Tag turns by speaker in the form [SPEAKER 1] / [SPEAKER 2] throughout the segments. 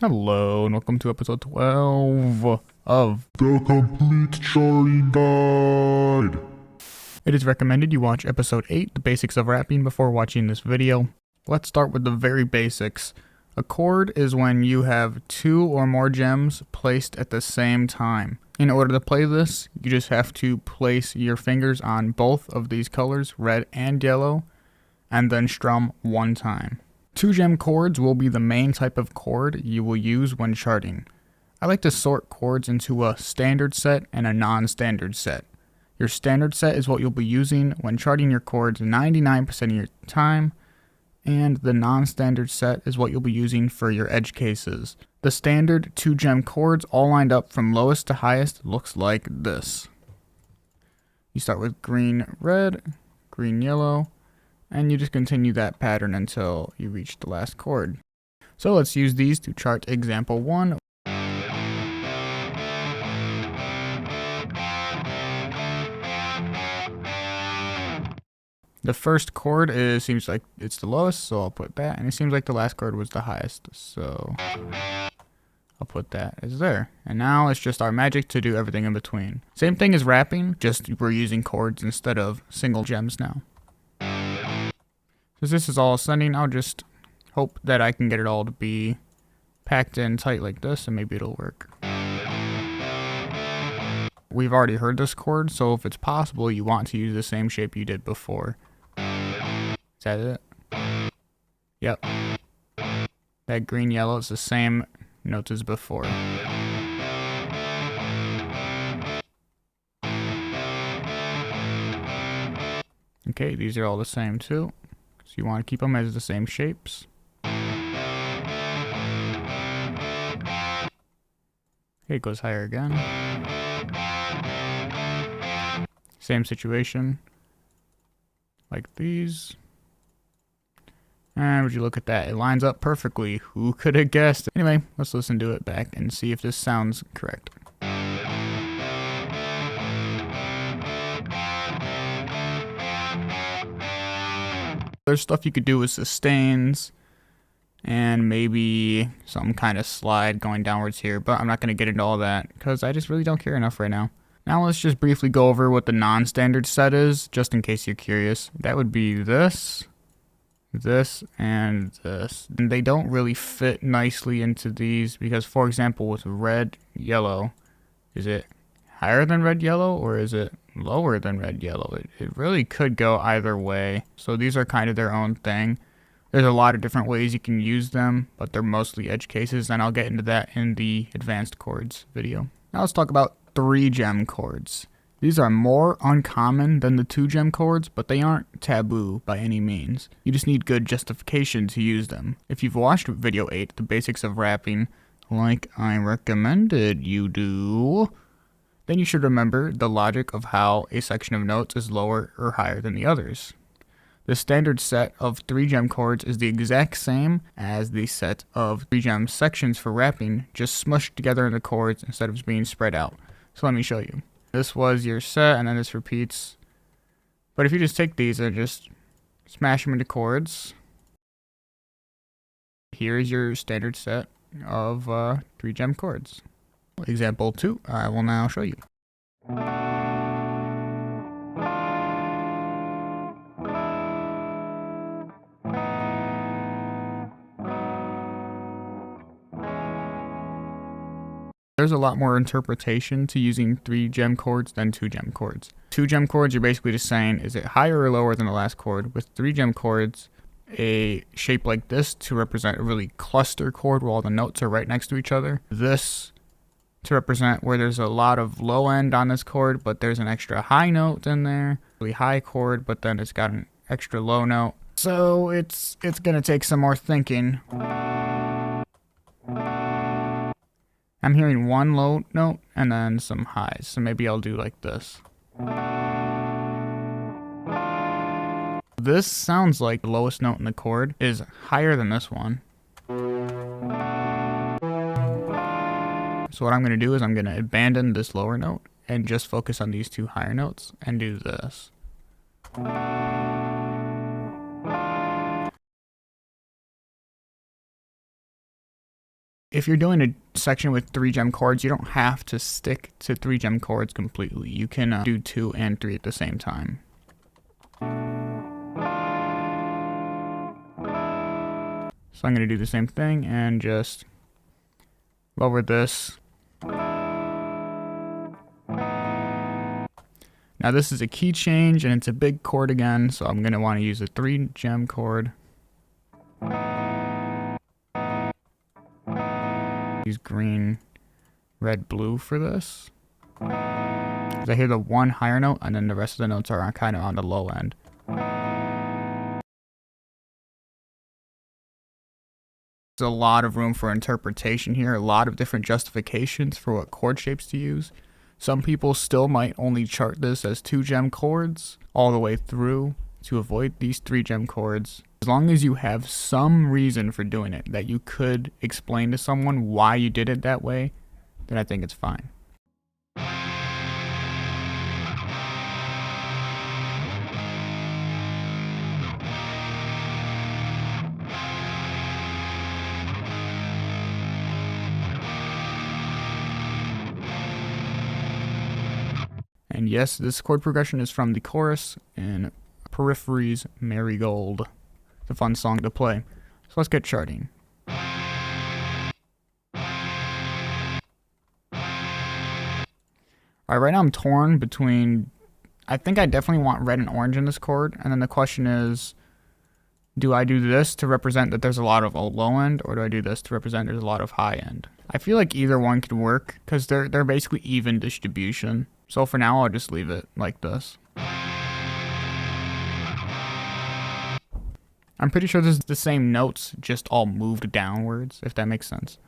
[SPEAKER 1] Hello, and welcome to episode 12 of
[SPEAKER 2] The Complete Charting Guide.
[SPEAKER 1] It is recommended you watch episode 8, the basics of rapping, before watching this video. Let's start with the very basics. A chord is when you have two or more gems placed at the same time. In order to play this, you just have to place your fingers on both of these colors, red and yellow, and then strum one time. Two gem chords will be the main type of chord you will use when charting. I like to sort chords into a standard set and a non-standard set. Your standard set is what you'll be using when charting your chords 99% of your time, and the non-standard set is what you'll be using for your edge cases. The standard two gem chords all lined up from lowest to highest looks like this. You start with green, red, green, yellow, and you just continue that pattern until you reach the last chord. So let's use these to chart example 1. The first chord seems like it's the lowest, so I'll put that, and it seems like the last chord was the highest, so I'll put that as there. And now it's just our magic to do everything in between. Same thing as rapping, just we're using chords instead of single gems now. Since this is all ascending, I'll just hope that I can get it all to be packed in tight like this, and maybe it'll work. We've already heard this chord, so if it's possible, you want to use the same shape you did before. Is that it? Yep. That green yellow is the same notes as before. Okay, these are all the same too. So you want to keep them as the same shapes. Okay, it goes higher again. Same situation. Like these. And would you look at that? It lines up perfectly. Who could have guessed? Anyway, let's listen to it back and see if this sounds correct. There's stuff you could do with sustains and maybe some kind of slide going downwards here, but I'm not going to get into all that because I just really don't care enough right now. Now let's just briefly go over what the non-standard set is, just in case you're curious. That would be this, this, and this. And they don't really fit nicely into these because, for example, with red, yellow, is it higher than red, yellow, or is it lower than red, yellow? It really could go either way. So these are kind of their own thing. There's a lot of different ways you can use them, but they're mostly edge cases, and I'll get into that in the advanced chords video. Now let's talk about 3-gem chords. These are more uncommon than the 2-gem chords, but they aren't taboo by any means. You just need good justification to use them. If you've watched video 8, the basics of rapping, like I recommended you do, then you should remember the logic of how a section of notes is lower or higher than the others. The standard set of 3-gem chords is the exact same as the set of 3-gem sections for rapping, just smushed together in the chords instead of being spread out. So let me show you. This was your set, and then this repeats. But if you just take these and just smash them into chords, here's your standard set of 3-gem chords. Example 2, I will now show you. There's a lot more interpretation to using 3-gem chords than 2-gem chords. 2-gem chords, you're basically just saying, is it higher or lower than the last chord? With 3-gem chords, a shape like this to represent a really cluster chord where all the notes are right next to each other. This to represent where there's a lot of low end on this chord, but there's an extra high note in there. Really high chord, but then it's got an extra low note. So it's gonna take some more thinking. I'm hearing one low note and then some highs, so maybe I'll do like this. This sounds like the lowest note in the chord is higher than this one. So what I'm going to do is I'm going to abandon this lower note and just focus on these 2 higher notes and do this. If you're doing a section with 3 gem chords, you don't have to stick to 3 gem chords completely. You can do 2 and 3 at the same time. So I'm going to do the same thing and just lower this. Now this is a key change and it's a big chord again, so I'm going to want to use a 3 gem chord. Use green, red, blue for this. Because I hear the one higher note and then the rest of the notes are kind of on the low end. There's a lot of room for interpretation here, a lot of different justifications for what chord shapes to use. Some people still might only chart this as 2 gem chords all the way through to avoid these 3 gem chords. As long as you have some reason for doing it, that you could explain to someone why you did it that way, then I think it's fine. And yes, this chord progression is from the chorus in Periphery's Marigold. It's a fun song to play. So let's get charting. Alright, right now I'm torn between... I think I definitely want red and orange in this chord. And then the question is, do I do this to represent that there's a lot of low end, or do I do this to represent there's a lot of high end? I feel like either one could work, because they're basically even distribution. So for now, I'll just leave it like this. I'm pretty sure this is the same notes, just all moved downwards, if that makes sense.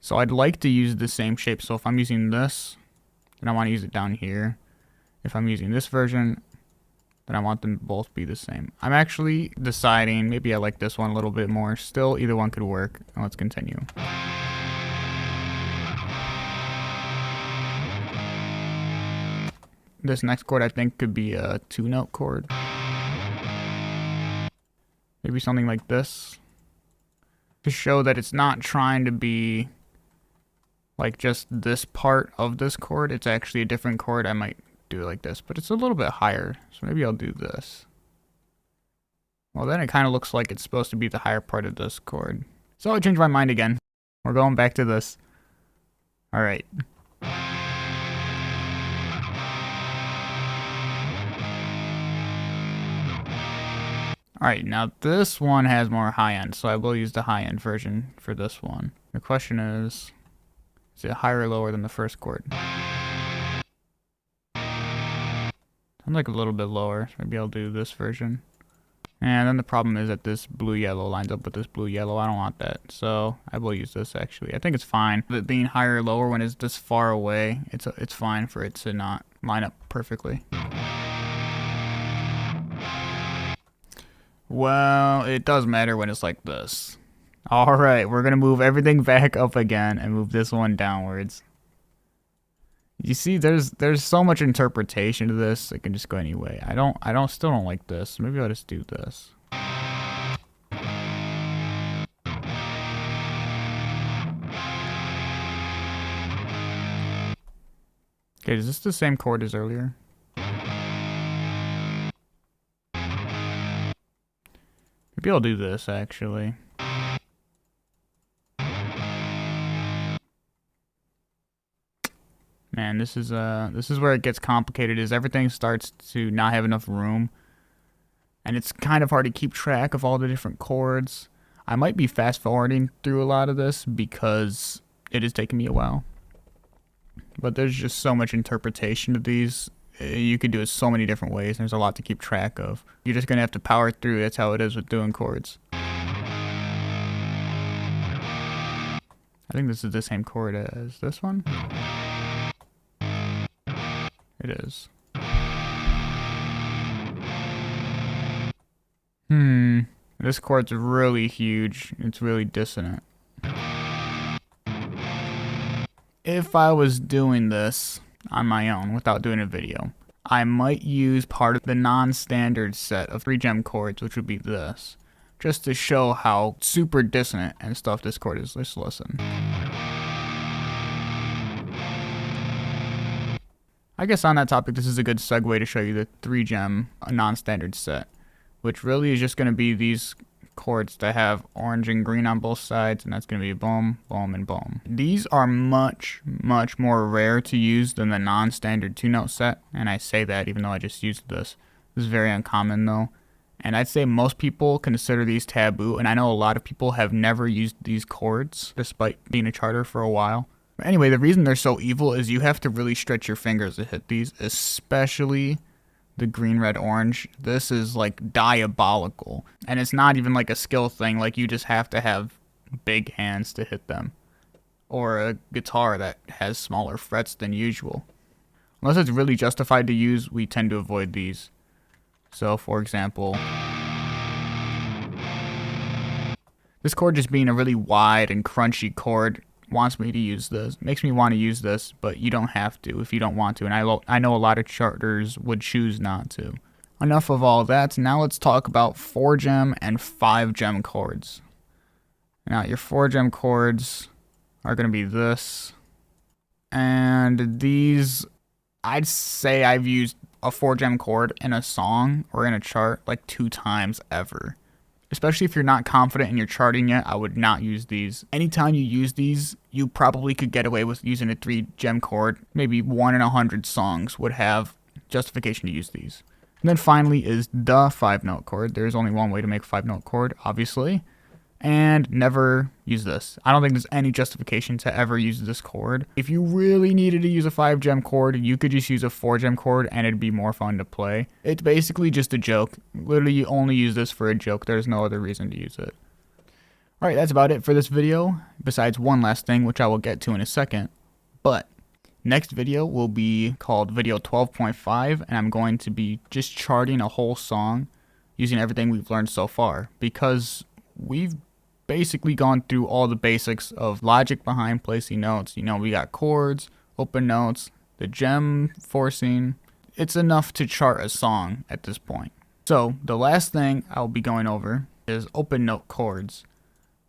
[SPEAKER 1] So I'd like to use the same shape. So if I'm using this, then I want to use it down here. If I'm using this version, then I want them both to be the same. I'm actually deciding, maybe I like this one a little bit more. Still, either one could work. Let's continue. This next chord I think could be a 2-note chord. Maybe something like this. To show that it's not trying to be like just this part of this chord. It's actually a different chord. I might do it like this, but it's a little bit higher. So maybe I'll do this. Well, then it kind of looks like it's supposed to be the higher part of this chord. So I changed my mind again. We're going back to this. All right. Alright, now this one has more high end, so I will use the high end version for this one. The question is it higher or lower than the first chord? Sounds like a little bit lower, so maybe I'll do this version. And then the problem is that this blue-yellow lines up with this blue-yellow. I don't want that, so I will use this actually. I think it's fine. It being higher or lower when it's this far away, it's fine for it to not line up perfectly. Well, it does matter when it's like this. Alright, we're gonna move everything back up again and move this one downwards. You see, there's so much interpretation to this. It can just go any way. Still don't like this. Maybe I'll just do this. Okay, is this the same chord as earlier? Maybe I'll do this actually. Man, this is where it gets complicated, is everything starts to not have enough room. And it's kind of hard to keep track of all the different chords. I might be fast forwarding through a lot of this because it is taking me a while. But there's just so much interpretation to these. You could do it so many different ways. There's a lot to keep track of. You're just going to have to power through. That's how it is with doing chords. I think this is the same chord as this one. It is. This chord's really huge. It's really dissonant. If I was doing this on my own without doing a video, I might use part of the non-standard set of 3 gem chords, which would be this. just to show how super dissonant and stuff this chord is. Let's listen. I guess on that topic, this is a good segue to show you the 3-gem non-standard set, which really is just going to be these chords that have orange and green on both sides, and that's going to be boom, boom, and boom. These are much more rare to use than the non-standard 2-note set, and I say that even though I just used this. This is very uncommon though, and I'd say most people consider these taboo, and I know a lot of people have never used these chords despite being a charter for a while. But anyway, the reason they're so evil is you have to really stretch your fingers to hit these, especially the green, red, orange. This is like diabolical, and it's not even like a skill thing. Like, you just have to have big hands to hit them, or a guitar that has smaller frets than usual. Unless it's really justified to use, we tend to avoid these. So for example, this chord just being a really wide and crunchy chord wants me to use this, makes me want to use this, but you don't have to if you don't want to, and I know a lot of charters would choose not to. Enough of all that, now let's talk about 4-gem and 5-gem chords. Now your 4-gem chords are going to be this, and these, I'd say I've used a 4-gem chord in a song or in a chart like 2 times ever. Especially if you're not confident in your charting yet, I would not use these. Anytime you use these, you probably could get away with using a 3-gem chord. Maybe 1 in 100 songs would have justification to use these. And then finally is the 5-note chord. There's only one way to make a 5-note chord, obviously. And never use this. I don't think there's any justification to ever use this chord. If you really needed to use a 5-gem chord, you could just use a 4-gem chord and it'd be more fun to play. It's basically just a joke. Literally, you only use this for a joke. There's no other reason to use it. Alright, that's about it for this video, besides one last thing, which I will get to in a second. But next video will be called video 12.5, and I'm going to be just charting a whole song using everything we've learned so far, because we've basically gone through all the basics of logic behind placing notes. You know, we got chords, open notes, the gem forcing. It's enough to chart a song at this point. So the last thing I'll be going over is open note chords,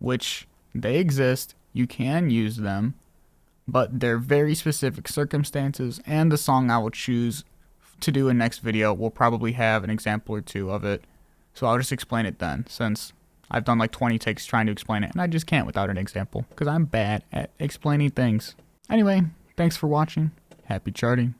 [SPEAKER 1] which they exist, you can use them, but they're very specific circumstances, and the song I will choose to do in next video will probably have an example or 2 of it. So I'll just explain it then, since I've done like 20 takes trying to explain it, and I just can't without an example, because I'm bad at explaining things. Anyway, thanks for watching. Happy charting.